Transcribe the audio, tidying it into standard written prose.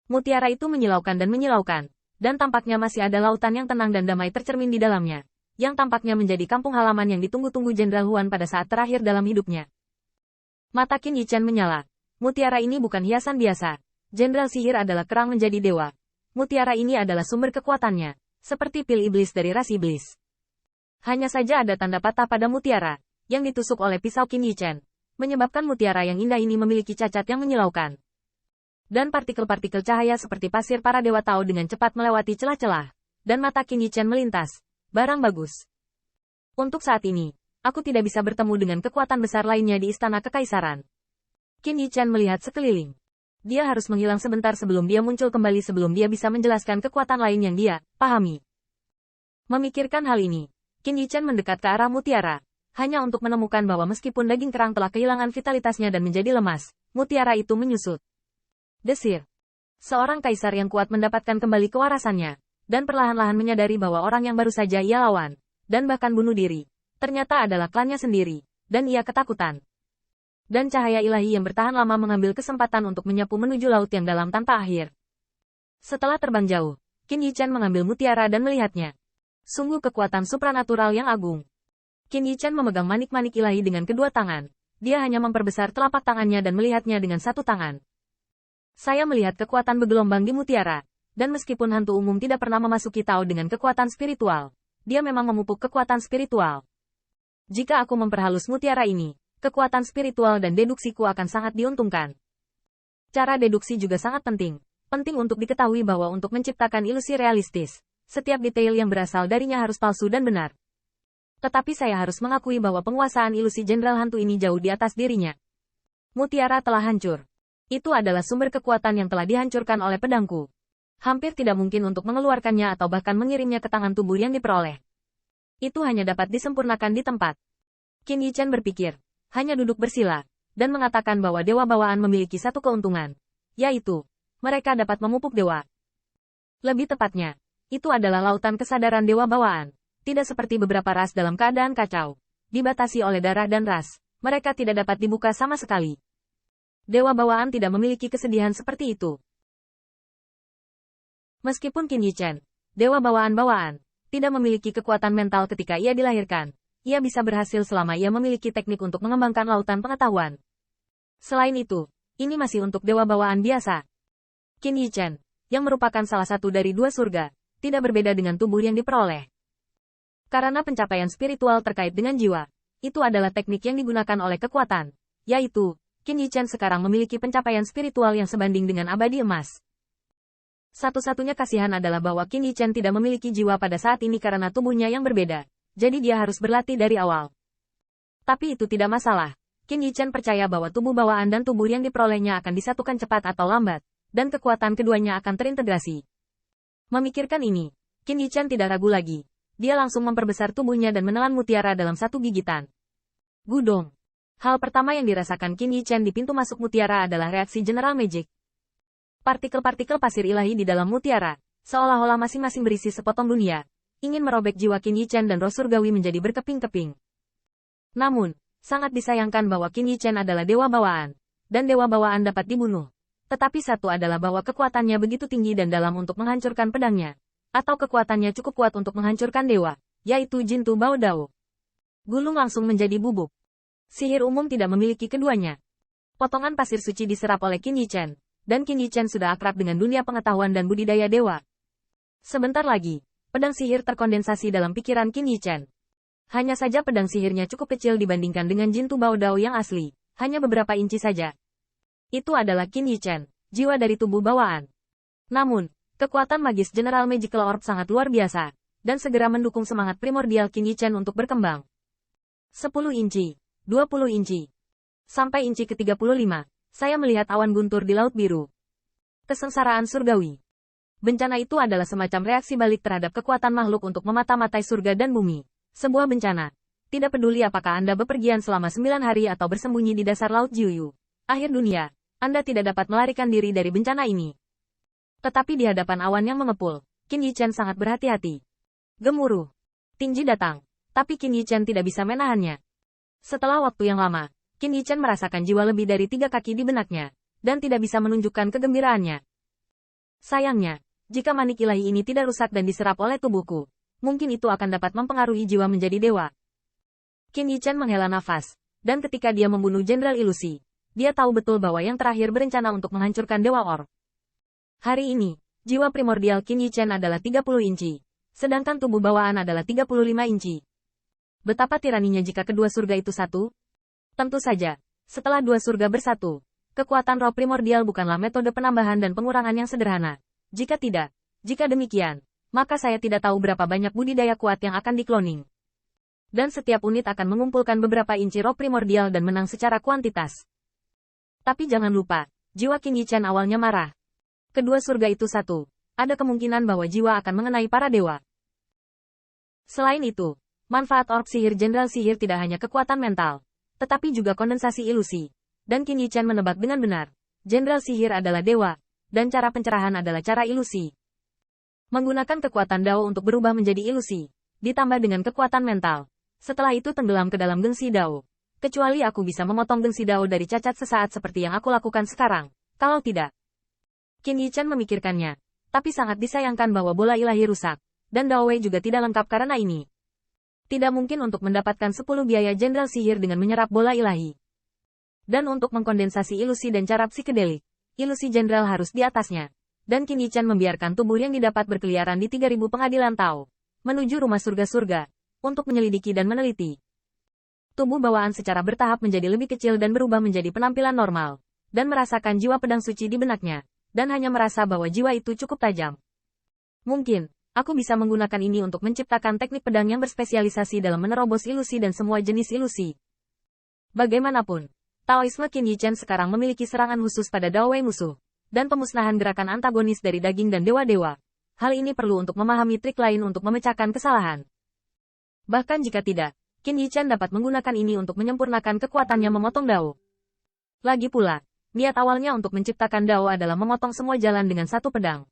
Mutiara itu menyilaukan dan tampaknya masih ada lautan yang tenang dan damai tercermin di dalamnya, yang tampaknya menjadi kampung halaman yang ditunggu-tunggu Jenderal Huan pada saat terakhir dalam hidupnya. Mata Qin Yichen menyala. Mutiara ini bukan hiasan biasa. Jenderal sihir adalah kerang menjadi dewa. Mutiara ini adalah sumber kekuatannya, seperti pil iblis dari ras iblis. Hanya saja ada tanda patah pada mutiara, yang ditusuk oleh pisau Qin Yichen, menyebabkan mutiara yang indah ini memiliki cacat yang menyilaukan. Dan partikel-partikel cahaya seperti pasir para dewa Tao dengan cepat melewati celah-celah, dan mata Qin Yichen melintas. Barang bagus. Untuk saat ini, aku tidak bisa bertemu dengan kekuatan besar lainnya di Istana Kekaisaran. Qin Yichen melihat sekeliling. Dia harus menghilang sebentar sebelum dia muncul kembali sebelum dia bisa menjelaskan kekuatan lain yang dia pahami. Memikirkan hal ini, Qin Yichen mendekat ke arah mutiara, hanya untuk menemukan bahwa meskipun daging kerang telah kehilangan vitalitasnya dan menjadi lemas, mutiara itu menyusut. Desir. Seorang kaisar yang kuat mendapatkan kembali kewarasannya, dan perlahan-lahan menyadari bahwa orang yang baru saja ia lawan, dan bahkan bunuh diri, ternyata adalah klannya sendiri, dan ia ketakutan. Dan cahaya ilahi yang bertahan lama mengambil kesempatan untuk menyapu menuju laut yang dalam tanpa akhir. Setelah terbang jauh, Qin Yichen mengambil mutiara dan melihatnya. Sungguh kekuatan supranatural yang agung. Qin Yichen memegang manik-manik ilahi dengan kedua tangan. Dia hanya memperbesar telapak tangannya dan melihatnya dengan satu tangan. Saya melihat kekuatan bergelombang di mutiara, dan meskipun hantu umum tidak pernah memasuki Tao dengan kekuatan spiritual, dia memang memupuk kekuatan spiritual. Jika aku memperhalus mutiara ini, kekuatan spiritual dan deduksiku akan sangat diuntungkan. Cara deduksi juga sangat penting. Penting untuk diketahui bahwa untuk menciptakan ilusi realistis, setiap detail yang berasal darinya harus palsu dan benar. Tetapi saya harus mengakui bahwa penguasaan ilusi jenderal hantu ini jauh di atas dirinya. Mutiara telah hancur. Itu adalah sumber kekuatan yang telah dihancurkan oleh pedangku. Hampir tidak mungkin untuk mengeluarkannya atau bahkan mengirimnya ke tangan tubuh yang diperoleh. Itu hanya dapat disempurnakan di tempat. Qin Yichen berpikir, hanya duduk bersila, dan mengatakan bahwa dewa bawaan memiliki satu keuntungan, yaitu, mereka dapat memupuk dewa. Lebih tepatnya, itu adalah lautan kesadaran dewa bawaan, tidak seperti beberapa ras dalam keadaan kacau, dibatasi oleh darah dan ras, mereka tidak dapat dibuka sama sekali. Dewa bawaan tidak memiliki kesedihan seperti itu. Meskipun Qin Yichen, dewa bawaan-bawaan, tidak memiliki kekuatan mental ketika ia dilahirkan, ia bisa berhasil selama ia memiliki teknik untuk mengembangkan lautan pengetahuan. Selain itu, ini masih untuk dewa bawaan biasa. Qin Yichen, yang merupakan salah satu dari dua surga, tidak berbeda dengan tubuh yang diperoleh. Karena pencapaian spiritual terkait dengan jiwa, itu adalah teknik yang digunakan oleh kekuatan, yaitu, Qin Yichen sekarang memiliki pencapaian spiritual yang sebanding dengan abadi emas. Satu-satunya kasihan adalah bahwa Qin Yichen tidak memiliki jiwa pada saat ini karena tubuhnya yang berbeda, jadi dia harus berlatih dari awal. Tapi itu tidak masalah. Qin Yichen percaya bahwa tubuh bawaan dan tubuh yang diperolehnya akan disatukan cepat atau lambat, dan kekuatan keduanya akan terintegrasi. Memikirkan ini, Qin Yichen tidak ragu lagi. Dia langsung memperbesar tubuhnya dan menelan mutiara dalam satu gigitan. Gudong. Hal pertama yang dirasakan Qin Yichen di pintu masuk mutiara adalah reaksi General Magic. Partikel-partikel pasir ilahi di dalam mutiara, seolah-olah masing-masing berisi sepotong dunia, ingin merobek jiwa Qin Yichen dan roh surgawi menjadi berkeping-keping. Namun, sangat disayangkan bahwa Qin Yichen adalah dewa bawaan, dan dewa bawaan dapat dibunuh. Tetapi satu adalah bahwa kekuatannya begitu tinggi dan dalam untuk menghancurkan pedangnya, atau kekuatannya cukup kuat untuk menghancurkan dewa, yaitu Jintu Bao Dao. Gulung langsung menjadi bubuk. Sihir umum tidak memiliki keduanya. Potongan pasir suci diserap oleh Qin Yichen, dan Qin Yichen sudah akrab dengan dunia pengetahuan dan budidaya dewa. Sebentar lagi, pedang sihir terkondensasi dalam pikiran Qin Yichen. Hanya saja pedang sihirnya cukup kecil dibandingkan dengan Jintu Bao Dao yang asli, hanya beberapa inci saja. Itu adalah Qin Yichen, jiwa dari tubuh bawaan. Namun, kekuatan magis General Magical Orb sangat luar biasa, dan segera mendukung semangat primordial Qin Yichen untuk berkembang. 10 inci. 20 inci. Sampai inci ke-35, saya melihat awan guntur di laut biru. Kesengsaraan surgawi. Bencana itu adalah semacam reaksi balik terhadap kekuatan makhluk untuk memata-matai surga dan bumi. Sebuah bencana. Tidak peduli apakah Anda bepergian selama 9 hari atau bersembunyi di dasar laut Jiuyu. Akhir dunia, Anda tidak dapat melarikan diri dari bencana ini. Tetapi di hadapan awan yang mengepul, Qin Yichen sangat berhati-hati. Gemuruh. Tinggi datang. Tapi Qin Yichen tidak bisa menahannya. Setelah waktu yang lama, Qin Yichen merasakan jiwa lebih dari 3 kaki di benaknya, dan tidak bisa menunjukkan kegembiraannya. Sayangnya, jika manik ilahi ini tidak rusak dan diserap oleh tubuhku, mungkin itu akan dapat mempengaruhi jiwa menjadi dewa. Qin Yichen menghela nafas, dan ketika dia membunuh Jenderal Ilusi, dia tahu betul bahwa yang terakhir berencana untuk menghancurkan Dewa Or. Hari ini, jiwa primordial Qin Yichen adalah 30 inci, sedangkan tubuh bawaan adalah 35 inci. Betapa tiraninya jika kedua surga itu satu? Tentu saja, setelah dua surga bersatu, kekuatan roh primordial bukanlah metode penambahan dan pengurangan yang sederhana. Jika tidak, jika demikian, maka saya tidak tahu berapa banyak budidaya kuat yang akan dikloning. Dan setiap unit akan mengumpulkan beberapa inci roh primordial dan menang secara kuantitas. Tapi jangan lupa, jiwa Qin Yichen awalnya marah. Kedua surga itu satu, ada kemungkinan bahwa jiwa akan mengenai para dewa. Selain itu, manfaat orb sihir Jenderal Sihir tidak hanya kekuatan mental, tetapi juga kondensasi ilusi. Dan Qin Yichen menebak dengan benar, Jenderal Sihir adalah dewa, dan cara pencerahan adalah cara ilusi. Menggunakan kekuatan Dao untuk berubah menjadi ilusi, ditambah dengan kekuatan mental. Setelah itu tenggelam ke dalam gengsi Dao. Kecuali aku bisa memotong gengsi Dao dari cacat sesaat seperti yang aku lakukan sekarang. Kalau tidak, Qin Yichen memikirkannya, tapi sangat disayangkan bahwa bola ilahi rusak, dan Dao Wei juga tidak lengkap karena ini. Tidak mungkin untuk mendapatkan 10 biaya Jenderal Sihir dengan menyerap bola ilahi. Dan untuk mengkondensasi ilusi dan cara psikedelik, ilusi Jenderal harus di atasnya. Dan Qin Yichen membiarkan tubuh yang didapat berkeliaran di 3000 pengadilan Tao, menuju rumah surga-surga, untuk menyelidiki dan meneliti. Tubuh bawaan secara bertahap menjadi lebih kecil dan berubah menjadi penampilan normal, dan merasakan jiwa pedang suci di benaknya, dan hanya merasa bahwa jiwa itu cukup tajam. Mungkin, aku bisa menggunakan ini untuk menciptakan teknik pedang yang berspesialisasi dalam menerobos ilusi dan semua jenis ilusi. Bagaimanapun, Taoisme Qin Yichen sekarang memiliki serangan khusus pada Dao Wei musuh, dan pemusnahan gerakan antagonis dari daging dan dewa-dewa. Hal ini perlu untuk memahami trik lain untuk memecahkan kesalahan. Bahkan jika tidak, Qin Yichen dapat menggunakan ini untuk menyempurnakan kekuatannya memotong Dao. Lagi pula, niat awalnya untuk menciptakan Dao adalah memotong semua jalan dengan satu pedang.